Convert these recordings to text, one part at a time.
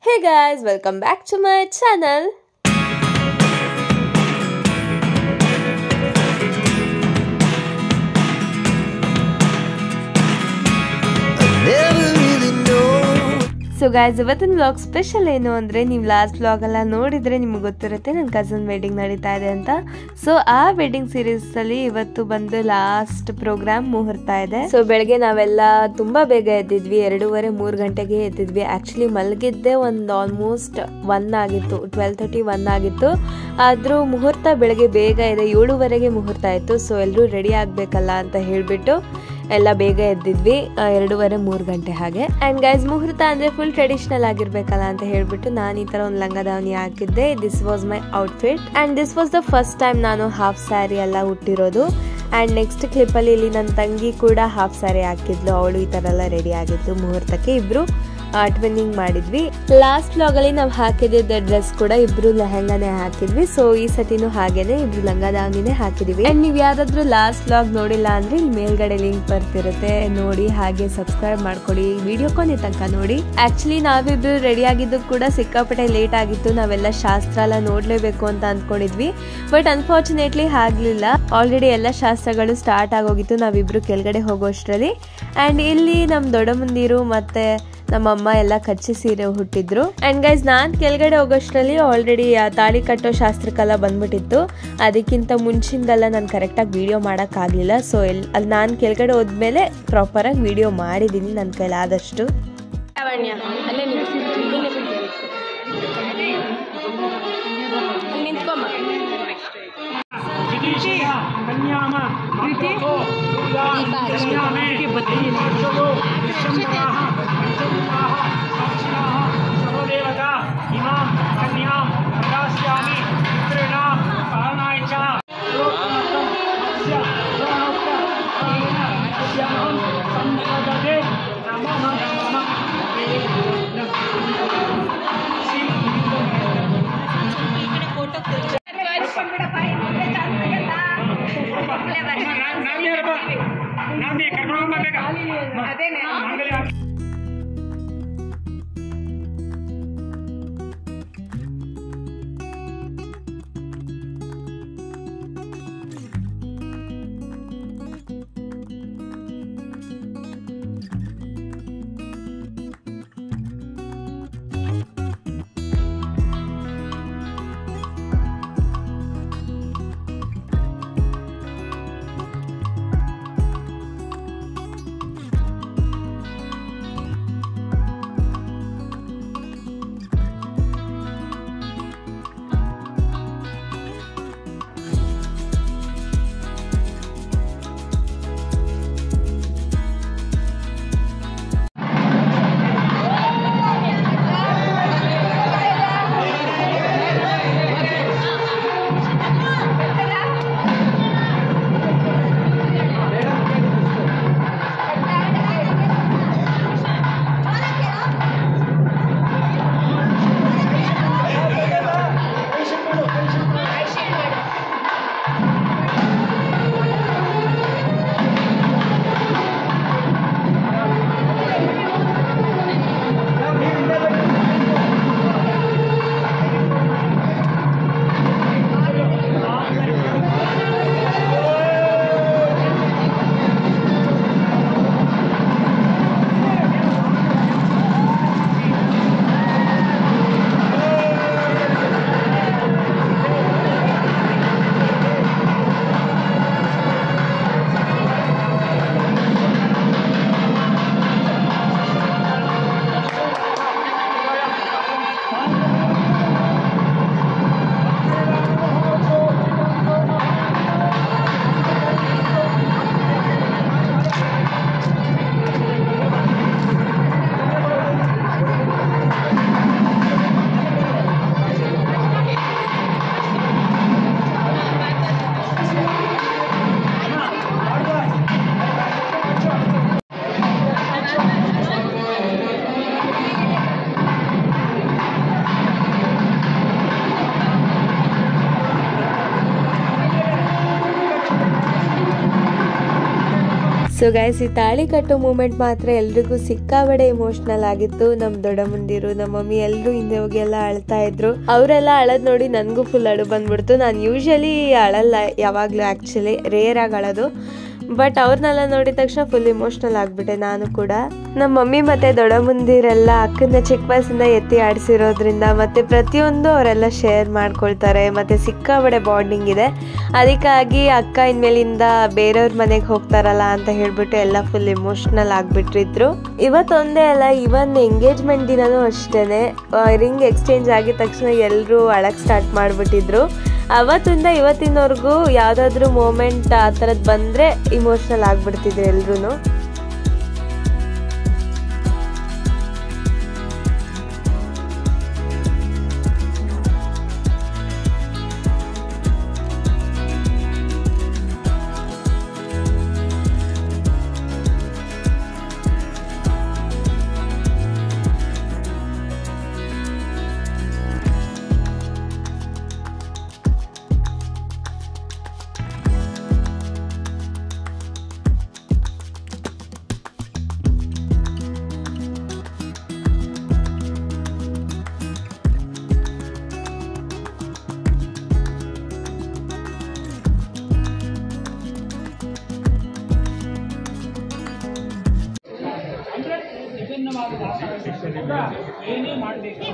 Hey guys, welcome back to my channel. So guys, ಇವತ್ತಿನ vlog special ಏನು ಅಂದರೆ ನೀವು ಲಾಸ್ಟ್ ವ್ಲಾಗ್ ಎಲ್ಲ ನೋಡಿದರೆ ನಿಮಗೆ ಗೊತ್ತಿರುತ್ತೆ ನನ್ನ ಕಸನ್ ವೆಡ್ಡಿಂಗ್ ನಡೀತಾ ಇದೆ ಅಂತ. ಸೊ ಆ ವೆಡ್ಡಿಂಗ್ ಸೀರೀಸಲ್ಲಿ ಇವತ್ತು ಬಂದು ಲಾಸ್ಟ್ ಪ್ರೋಗ್ರಾಮ್ ಮುಹೂರ್ತ ಇದೆ. ಸೊ ಬೆಳಗ್ಗೆ ನಾವೆಲ್ಲ ತುಂಬ ಬೇಗ ಎದ್ದಿದ್ವಿ, 2:30-3 ಗಂಟೆಗೆ ಎದ್ದಿದ್ವಿ. ಆ್ಯಕ್ಚುಲಿ ಮಲಗಿದ್ದೆ ಒಂದು ಆಲ್ಮೋಸ್ಟ್ 1 ಆಗಿತ್ತು, 12:30-1 ಆಗಿತ್ತು. ಆದರೂ ಮುಹೂರ್ತ ಬೆಳಗ್ಗೆ ಬೇಗ ಇದೆ, 7:00ವರೆಗೆ ಮುಹೂರ್ತ ಆಯಿತು. ಸೊ ಎಲ್ಲರೂ ರೆಡಿ ಆಗಬೇಕಲ್ಲ ಅಂತ ಹೇಳಿಬಿಟ್ಟು ಎಲ್ಲ ಬೇಗ ಎದ್ದಿದ್ವಿ, 2:30-3 ಗಂಟೆ ಹಾಗೆ. ಆ್ಯಂಡ್ ಗೈಸ್, ಮುಹೂರ್ತ ಅಂದರೆ ಫುಲ್ ಟ್ರೆಡಿಷ್ನಲ್ ಆಗಿರಬೇಕಲ್ಲ ಅಂತ ಹೇಳಿಬಿಟ್ಟು ನಾನು ಈ ಥರ ಒಂದು ಲಂಗ ದಾವಣಿ ಹಾಕಿದ್ದೆ. This was my outfit and this was the first time ನಾನು ಹಾಫ್ ಸ್ಯಾರಿ ಎಲ್ಲ ಉಟ್ಟಿರೋದು. ಆ್ಯಂಡ್ ನೆಕ್ಸ್ಟ್ ಕ್ಲಿಪ್ಪಲ್ಲಿ ಇಲ್ಲಿ ನನ್ನ ತಂಗಿ ಕೂಡ ಹಾಫ್ ಸ್ಯಾರಿ ಹಾಕಿದ್ಲು, ಅವಳು ಈ ಥರ ಎಲ್ಲ ರೆಡಿ ಆಗಿದ್ಲು ಮುಹೂರ್ತಕ್ಕೆ. ಇಬ್ಬರು ಟ್ವಿನ್ನಿಂಗ್ ಮಾಡಿದ್ವಿ. ಲಾಸ್ಟ್ ವ್ಲಾಗಲ್ಲಿ ನಾವು ಹಾಕಿದ್ದ ಡ್ರೆಸ್ ಕೂಡ ಇಬ್ರು ಲೆಹಂಗಾನೇ ಹಾಕಿದ್ವಿ. ಸೊ ಈ ಸತಿನೂ ಹಾಗೇನೆ ಇಬ್ರು ಲಂಗ ದಾವಣಿನೇ ಹಾಕಿದೀವಿ. ಅಂಡ್ ನೀವು ಯಾರಾದ್ರೂ ಲಾಸ್ಟ್ ವ್ಲಾಗ್ ನೋಡಿಲ್ಲ ಅಂದ್ರೆ ಇಲ್ಲಿ ಮೇಲ್ಗಡೆ ಲಿಂಕ್ ಬರ್ತಿರುತ್ತೆ, ನೋಡಿ. ಹಾಗೆ ಸಬ್ಸ್ಕ್ರೈಬ್ ಮಾಡ್ಕೊಡಿ, ವಿಡಿಯೋ ಕೊನೆ ತನಕ ನೋಡಿ. ಆಕ್ಚುಲಿ ನಾವಿಬ್ರು ರೆಡಿ ಆಗಿದ್ದು ಕೂಡ ಸಿಕ್ಕಾಪಟ್ಟೆ ಲೇಟ್ ಆಗಿತ್ತು. ನಾವೆಲ್ಲ ಶಾಸ್ತ್ರ ಎಲ್ಲ ನೋಡ್ಲೇಬೇಕು ಅಂತ ಅಂದ್ಕೊಂಡಿದ್ವಿ, ಬಟ್ ಅನ್ಫಾರ್ಚುನೇಟ್ಲಿ ಆಗ್ಲಿಲ್ಲ. ಆಲ್ರೆಡಿ ಎಲ್ಲ ಶಾಸ್ತ್ರಗಳು ಸ್ಟಾರ್ಟ್ ಆಗೋಗಿತ್ತು ನಾವಿಬ್ರು ಕೆಳಗಡೆ ಹೋಗೋಷ್ಟರಲ್ಲಿ. ಅಂಡ್ ಇಲ್ಲಿ ನಮ್ ದೊಡ್ಡಮ್ಮಂದಿರು ಮತ್ತೆ ನಮ್ಮಮ್ಮ ಎಲ್ಲ ಕಚ್ಚಿ ಸೀರೆ ಹುಟ್ಟಿದ್ರು. ಅಂಡ್ ಗೈಸ್, ನಾನ್ ಕೆಳಗಡೆ ಹೋಗೋಷ್ಟರಲ್ಲಿ ಆಲ್ರೆಡಿ ತಾಳಿ ಕಟ್ಟೋ ಶಾಸ್ತ್ರಕ್ಕೆಲ್ಲ ಬಂದ್ಬಿಟ್ಟಿತ್ತು. ಅದಕ್ಕಿಂತ ಮುಂಚಿಂದೆಲ್ಲ ನಾನು ಕರೆಕ್ಟಾಗಿ ವಿಡಿಯೋ ಮಾಡೋಕ್ಕಾಗಲಿಲ್ಲ. ಸೊ ಅಲ್ಲಿ ನಾನು ಕೆಳಗಡೆ ಹೋದ್ಮೇಲೆ ಪ್ರಾಪರಾಗಿ ವಿಡಿಯೋ ಮಾಡಿದ್ದೀನಿ ನನ್ನ ಕೈಲಾದಷ್ಟು. ಸೊ ಗೈಸ್, ಈ ತಾಳಿ ಕಟ್ಟೋ ಮೂಮೆಂಟ್ ಮಾತ್ರ ಎಲ್ರಿಗೂ ಸಿಕ್ಕಾಬಡೆ ಇಮೋಷನಲ್ ಆಗಿತ್ತು. ನಮ್ ದೊಡ್ಡ ಮುಂದಿರು, ನಮ್ಮ ಮಮ್ಮಿ ಎಲ್ಲರೂ ಹಿಂದೆ ಹೋಗಿ ಎಲ್ಲ ಅಳ್ತಾ ಇದ್ರು. ಅವರೆಲ್ಲ ಅಳದ್ ನೋಡಿ ನನ್ಗೂ ಫುಲ್ ಅಳು ಬಂದ್ಬಿಡ್ತು. ನಾನು ಯೂಶಲಿ ಅಳಲ್ಲ ಯಾವಾಗ್ಲೂ, ಆಕ್ಚುಲಿ ರೇರ್ ಆಗಿ ಅಳೋದು. ಬಟ್ ಅವ್ರನ್ನೆಲ್ಲ ನೋಡಿದ ತಕ್ಷಣ ಫುಲ್ ಇಮೋಷ್ನಲ್ ಆಗ್ಬಿಟ್ಟೆ ನಾನು ಕೂಡ. ನಮ್ಮ ಮಮ್ಮಿ ಮತ್ತೆ ದೊಡ್ಡ ಮುಂದಿರೆಲ್ಲ ಅಕ್ಕನ ಚಿಕ್ಕ ವಯಸ್ಸಿಂದ ಎತ್ತಿ ಆಡಿಸಿರೋದ್ರಿಂದ ಮತ್ತೆ ಪ್ರತಿಯೊಂದು ಅವರೆಲ್ಲ ಶೇರ್ ಮಾಡ್ಕೊಳ್ತಾರೆ. ಮತ್ತೆ ಸಿಕ್ಕಾಬಡೆ ಬಾಂಡಿಂಗ್ ಇದೆ. ಅದಕ್ಕಾಗಿ ಅಕ್ಕ ಇನ್ಮೇಲಿಂದ ಬೇರೆಯವ್ರ ಮನೆಗೆ ಹೋಗ್ತಾರಲ್ಲ ಅಂತ ಹೇಳ್ಬಿಟ್ಟು ಎಲ್ಲ ಫುಲ್ ಇಮೋಷ್ನಲ್ ಆಗ್ಬಿಟ್ಟಿದ್ರು. ಇವತ್ತೊಂದೇ ಅಲ್ಲ, ಇವನ್ ಎಂಗೇಜ್ಮೆಂಟ್ ದಿನನೂ ಅಷ್ಟೇನೆ. ರಿಂಗ್ ಎಕ್ಸ್ಚೇಂಜ್ ಆಗಿದ ತಕ್ಷಣ ಎಲ್ಲರೂ ಅಳಕ್ ಸ್ಟಾರ್ಟ್ ಮಾಡ್ಬಿಟ್ಟಿದ್ರು. ಅವತ್ತಿಂದ ಇವತ್ತಿನವರೆಗೂ ಯಾವ್ದಾದ್ರು ಮೂಮೆಂಟ್ ಆ ಥರದ್ದು ಬಂದ್ರೆ ಇಮೋಷನಲ್ ಆಗ್ಬಿಡ್ತಿದ್ರು ಎಲ್ರು. ಏನೇ ಮಾಡಬೇಕು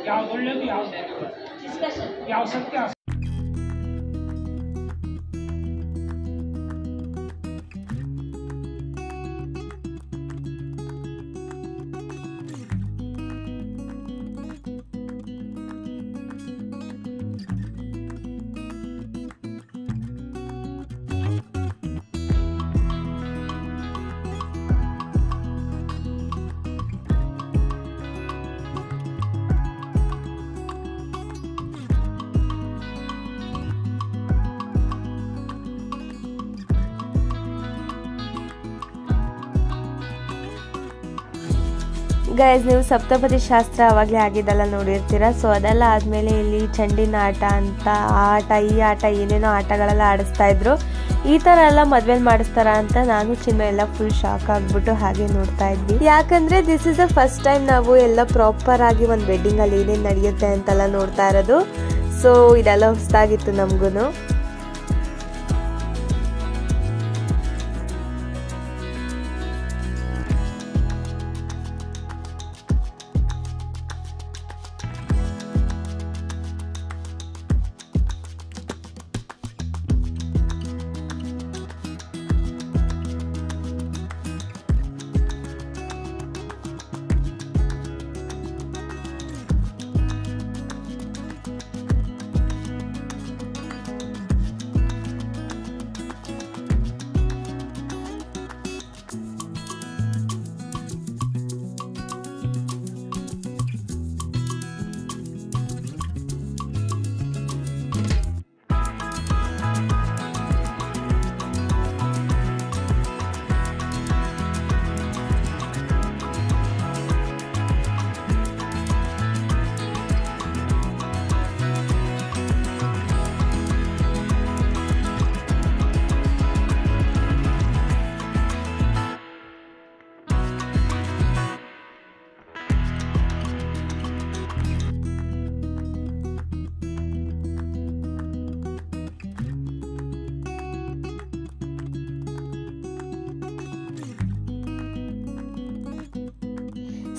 ಯಾವ್ದು ಒಳ್ಳೇದು ಯಾವ ಸತ್ಯ. ಗೈಸ್, ನೀವು ಸಪ್ತಪದಿ ಶಾಸ್ತ್ರ ಅವಾಗಲೇ ಆಗಿದ್ದೆಲ್ಲ ನೋಡಿರ್ತೀರ. ಸೊ ಅದೆಲ್ಲ ಆದಮೇಲೆ ಇಲ್ಲಿ ಚಂಡಿನ ಆಟ ಅಂತ ಈ ಆಟ ಏನೇನೋ ಆಟಗಳೆಲ್ಲ ಆಡಿಸ್ತಾ ಇದ್ರು. ಈ ಥರ ಎಲ್ಲ ಮದ್ವೆಲಿ ಮಾಡಿಸ್ತಾರ ಅಂತ ನಾನು ಚಿನ್ನ ಎಲ್ಲ ಫುಲ್ ಶಾಕ್ ಆಗ್ಬಿಟ್ಟು ಹಾಗೆ ನೋಡ್ತಾ ಇದ್ವಿ. ಯಾಕಂದರೆ this is the first time ನಾವು ಎಲ್ಲ ಪ್ರಾಪರ್ ಆಗಿ ಒಂದು ವೆಡ್ಡಿಂಗಲ್ಲಿ ಏನೇನು ನಡೆಯುತ್ತೆ ಅಂತೆಲ್ಲ ನೋಡ್ತಾ ಇರೋದು. ಸೊ ಇದೆಲ್ಲ ಹೊಸದಾಗಿತ್ತು ನಮಗೂ.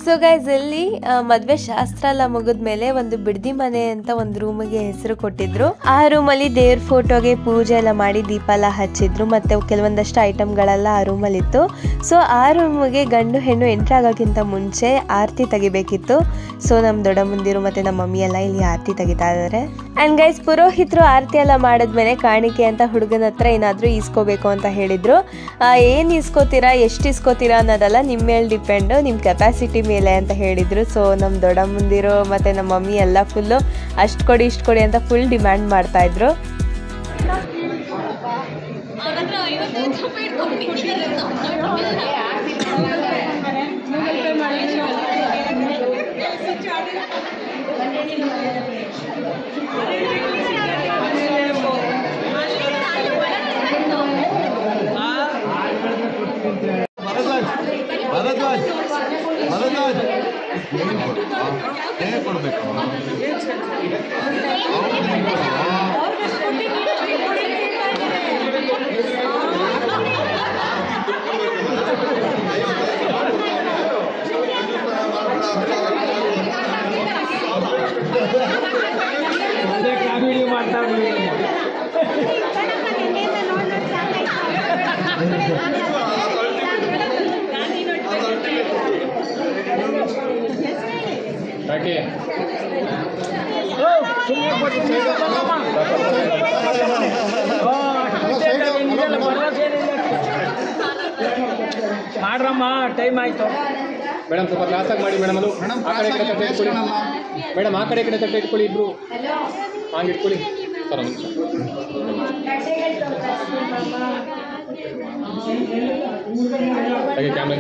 ಸೊ ಗೈಸ್, ಇಲ್ಲಿ ಮದ್ವೆ ಶಾಸ್ತ್ರ ಎಲ್ಲ ಮುಗಿದ್ಮೇಲೆ ಒಂದು ಬಿಡ್ದಿ ಮನೆ ಅಂತ ಒಂದು ರೂಮಿಗೆ ಹೆಸರು ಕೊಟ್ಟಿದ್ರು. ಆ ರೂಮಲ್ಲಿ ದೇವ್ರ ಫೋಟೋಗೆ ಪೂಜೆ ಎಲ್ಲ ಮಾಡಿ ದೀಪ ಎಲ್ಲ ಹಚ್ಚಿದ್ರು. ಮತ್ತೆ ಕೆಲವೊಂದಷ್ಟು ಐಟಮ್ಗಳೆಲ್ಲ ಆ ರೂಮಲ್ಲಿ ಇತ್ತು. ಸೊ ಆ ರೂಮಿಗೆ ಗಂಡು ಹೆಣ್ಣು ಎಂಟ್ರ್ ಆಗೋಕ್ಕಿಂತ ಮುಂಚೆ ಆರತಿ ತೆಗಿಬೇಕಿತ್ತು. ಸೊ ನಮ್ಮ ದೊಡ್ಡ ಮುಂದಿರು ಮತ್ತೆ ನಮ್ಮ ಮಮ್ಮಿ ಎಲ್ಲ ಇಲ್ಲಿ ಆರತಿ ತೆಗಿತಾ ಇದ್ದಾರೆ. ಅಂಡ್ ಗೈಸ್, ಪುರೋಹಿತರು ಆರತಿ ಎಲ್ಲ ಮಾಡಿದ್ಮೇಲೆ ಕಾಣಿಕೆ ಅಂತ ಹುಡುಗನ ಹತ್ರ ಏನಾದರೂ ಇಸ್ಕೋಬೇಕು ಅಂತ ಹೇಳಿದ್ರು. ಏನು ಇಸ್ಕೋತೀರಾ, ಎಷ್ಟು ಇಸ್ಕೋತೀರಾ ಅನ್ನೋದಲ್ಲ ನಿಮ್ಮ ಮೇಲೆ ಡಿಪೆಂಡು, ನಿಮ್ಮ ಕೆಪಾಸಿಟಿ ಮೇಲೆ ಅಂತ ಹೇಳಿದ್ರು. ಸೊ ನಮ್ಮ ದೊಡ್ಡ ಮುಂದಿರು ಮತ್ತೆ ನಮ್ಮ ಮಮ್ಮಿ ಎಲ್ಲ ಫುಲ್ಲು ಅಷ್ಟು ಕೊಡಿ ಇಷ್ಟು ಕೊಡಿ ಅಂತ ಫುಲ್ ಡಿಮ್ಯಾಂಡ್ ಮಾಡ್ತಾ ಇದ್ರು. ಮಾಡ್ರಮ್ಮ ಟೈಮ್ ಆಯ್ತು ಮೇಡಮ್ ಸ್ವಲ್ಪ ಕ್ಲಾಸಾಗಿ ಮಾಡಿ ಮೇಡಮ್ ಅದು ಆ ಕಡೆ ಈ ಕಡೆ ತಟ್ಟೆ ಇಟ್ಕೊಳ್ಳಿ ಮೇಡಮ್ ಆ ಕಡೆ ಈ ಕಡೆ ತಟ್ಟೆ ಇಟ್ಕೊಳ್ಳಿ ಇಬ್ರು ಹಾಗೆ ಇಟ್ಕೊಳ್ಳಿ ಸರ್ ಒಂದು ಹಾಗೆ ಕ್ಯಾಮ್ರಾ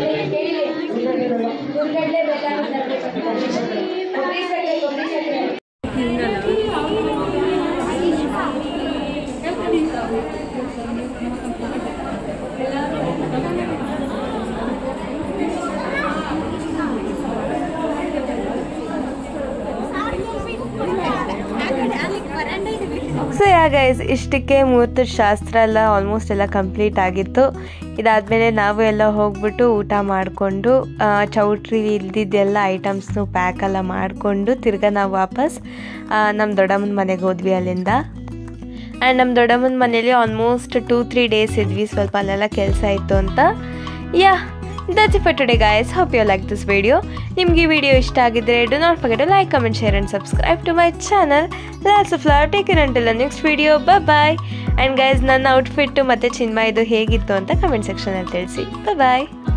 ಸೊ ಯಾ ಗೈಸ್, ಇಷ್ಟಕ್ಕೆ ಮುಹೂರ್ತದ ಶಾಸ್ತ್ರ ಎಲ್ಲ ಆಲ್ಮೋಸ್ಟ್ ಎಲ್ಲ ಕಂಪ್ಲೀಟ್ ಆಗಿತ್ತು. ಇದಾದಮೇಲೆ ನಾವು ಎಲ್ಲ ಹೋಗ್ಬಿಟ್ಟು ಊಟ ಮಾಡಿಕೊಂಡು ಚೌಟ್ರಿ ಇಲ್ದಿದ್ದೆಲ್ಲ ಐಟಮ್ಸ್ನು ಪ್ಯಾಕೆಲ್ಲ ಮಾಡಿಕೊಂಡು ತಿರ್ಗಾ ನಾವು ವಾಪಸ್ ನಮ್ಮ ದೊಡ್ಡಮ್ಮನ ಮನೆಗೆ ಹೋದ್ವಿ ಅಲ್ಲಿಂದ. ಆ್ಯಂಡ್ ನಮ್ಮ ದೊಡ್ಡಮ್ಮನ ಮನೇಲಿ ಆಲ್ಮೋಸ್ಟ್ 2-3 ಡೇಸ್ ಇದ್ವಿ, ಸ್ವಲ್ಪ ಅಲ್ಲೆಲ್ಲ ಕೆಲಸ ಇತ್ತು ಅಂತ. ಯಾ, that's it for today guys. Hope you like this video. ನಿಮಗೆ ಈ ವಿಡಿಯೋ ಇಷ್ಟ ಆಗಿದ್ರೆ do not forget to like, comment, share and subscribe to my channel. Lots of love. Take care until the next video. Bye bye. And guys, ನನ್ನ outfit ಮತ್ತು ಚಿನ್ಮಯದು ಹೇಗಿತ್ತು ಅಂತ comment ಸೆಕ್ಷನಲ್ಲಿ ತಿಳಿಸಿ. Bye bye.